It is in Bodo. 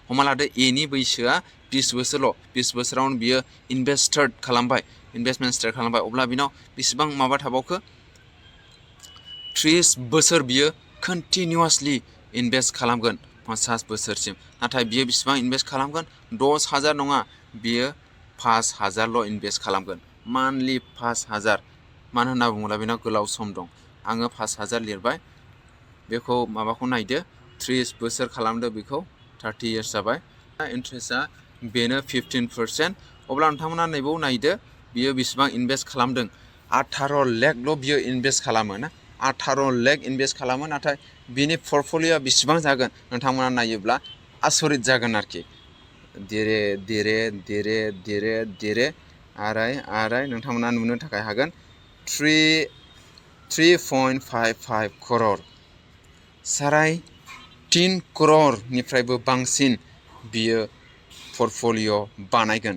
हमना लादो एनि बैसोआ 20 बोसोरल' 20 बोसोरावनो बियो इनभेस्टेड खालामबाय इनभेस्टमेन्ट स्टार्ट खालामबाय अब्ला बिनाव बेसेबां माबा थाबावखो 30 बोसोर बियो कन्टिनिउअसलि इनभेस्ट खालामगोन 50 बोसोरसिम नाथाय बियो बेसेबां इनभेस्ट खालामगोन 10,000 नङा बियो 5,000ल' इनभेस्ट खालामगोन मान्थलि 5,000 मानो होनना बुङोब्ला बेनाव गोलाव सम दं आङो 5,000 लिरबाय बेखौ माबाखौ नायदो 30 बोसोर खालामदो बेखौ 30 इयार्स जाबाय इन्ट्रेस्टआ बेनो 15% अब्ला नोंथांमोना नैबाव नायदो बियो बेसेबां इनभेस्ट खालामदों 18 लाखल' बियो इनभेस्ट खालामो ना 18 लाख इनभेस्ट खालामो नाथाय बिनि पर्टफलिय'आ बेसेबां जागोन नोंथांमोना नायोब्ला आसरित जागोन आरोखि देरे आराय नोंथांमोना नुनो थाखाय हागोन 3.55 करोड़ 3.5 करोड़निफ्रायबो बांसिन बियो पर्टफलिय' बानायगोन